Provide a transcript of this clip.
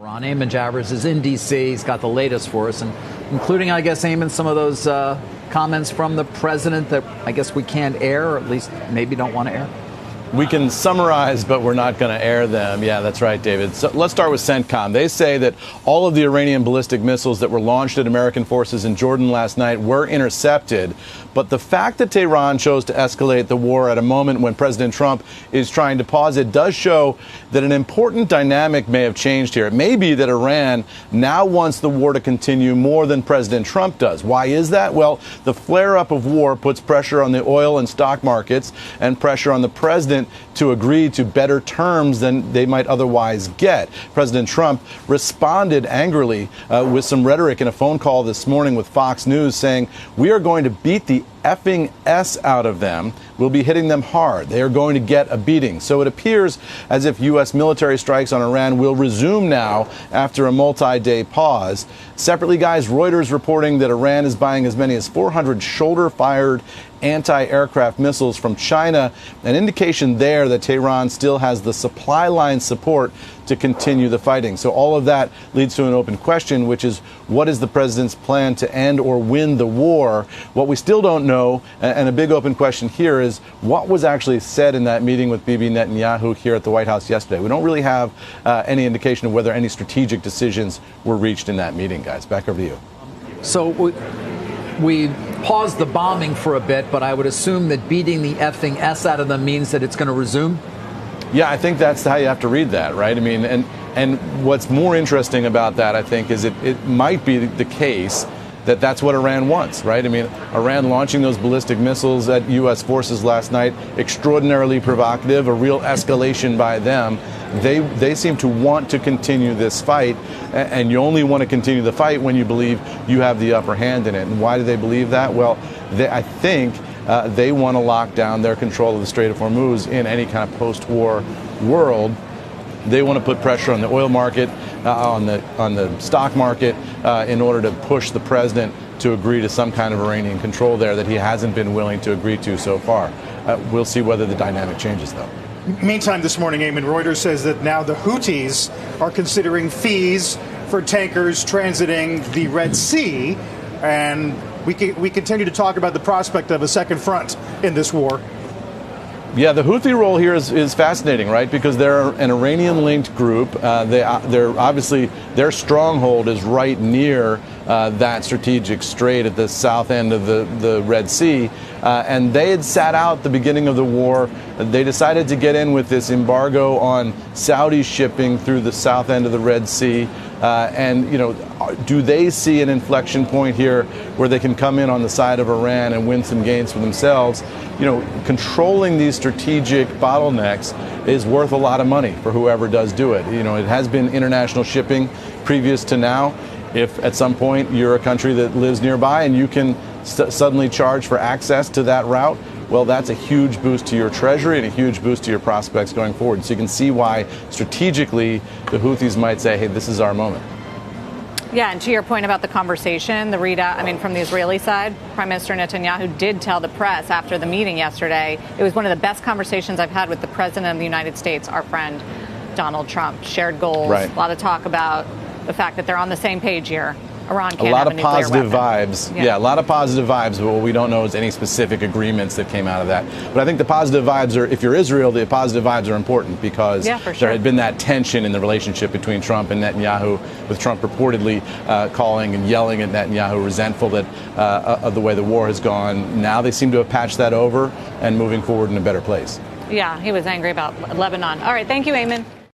Ron Eamon Javers is in D.C. He's got the latest for us, and including, I guess, Eamon, some of those comments from the president that I guess we can't air, or at least maybe don't want to air. We can summarize, but we're not going to air them. Yeah, that's right, David. So let's start with CENTCOM. They say that all of the Iranian ballistic missiles that were launched at American forces in Jordan last night were intercepted. But the fact that Tehran chose to escalate the war at a moment when President Trump is trying to pause it does show that an important dynamic may have changed here. It may be that Iran now wants the war to continue more than President Trump does. Why is that? Well, the flare-up of war puts pressure on the oil and stock markets and pressure on the president to agree to better terms than they might otherwise get. President Trump responded angrily with some rhetoric in a phone call this morning with Fox News saying, "We are going to beat the effing S out of them. We'll be hitting them hard. They are going to get a beating." So it appears as if U.S. military strikes on Iran will resume now after a multi-day pause. Separately, guys, Reuters reporting that Iran is buying as many as 400 shoulder-fired anti-aircraft missiles from China, an indication there that Tehran still has the supply line support to continue the fighting. So all of that leads to an open question, which is, what is the president's plan to end or win the war? What we still don't know, and a big open question here, is what was actually said in that meeting with Bibi Netanyahu here at the White House yesterday. We don't really have any indication of whether any strategic decisions were reached in that meeting, guys. Back over to you. So we paused the bombing for a bit, but I would assume that beating the effing S out of them means that it's going to resume? Yeah, I think that's how you have to read that, right? I mean, and what's more interesting about that, I think, is it might be the case that that's what Iran wants, right? I mean, Iran launching those ballistic missiles at U.S. forces last night, extraordinarily provocative, a real escalation by them. They seem to want to continue this fight, and you only want to continue the fight when you believe you have the upper hand in it. And why do they believe that? Well, I think they want to lock down their control of the Strait of Hormuz in any kind of post-war world. They want to put pressure on the oil market, on the stock market, in order to push the president to agree to some kind of Iranian control there that he hasn't been willing to agree to so far. We'll see whether the dynamic changes, though. Meantime, this morning, Eamon, Reuters says that now the Houthis are considering fees for tankers transiting the Red Sea, and we continue to talk about the prospect of a second front in this war. Yeah, the Houthi role here is fascinating, right? Because they're an Iranian-linked group. They're obviously, their stronghold is right near that strategic strait at the south end of the Red Sea. And they had sat out the beginning of the war. They decided to get in with this embargo on Saudi shipping through the south end of the Red Sea. And, you know, do they see an inflection point here where they can come in on the side of Iran and win some gains for themselves? You know, controlling these strategic bottlenecks is worth a lot of money for whoever does do it. You know, it has been international shipping previous to now. If at some point you're a country that lives nearby and you can suddenly charge for access to that route, well, that's a huge boost to your treasury and a huge boost to your prospects going forward. So you can see why strategically the Houthis might say, hey, this is our moment. Yeah, and to your point about the conversation, the readout, I mean, from the Israeli side, Prime Minister Netanyahu did tell the press after the meeting yesterday, it was one of the best conversations I've had with the President of the United States, our friend Donald Trump. Shared goals, right. A lot of talk about the fact that they're on the same page here. Iran can't have a nuclear weapon. A lot of positive vibes. Yeah, a lot of positive vibes, but what we don't know is any specific agreements that came out of that. But I think the positive vibes are, if you're Israel, the positive vibes are important because there had been that tension in the relationship between Trump and Netanyahu, with Trump reportedly calling and yelling at Netanyahu, resentful that of the way the war has gone. Now they seem to have patched that over and moving forward in a better place. Yeah, he was angry about Lebanon. All right, thank you, Eamon.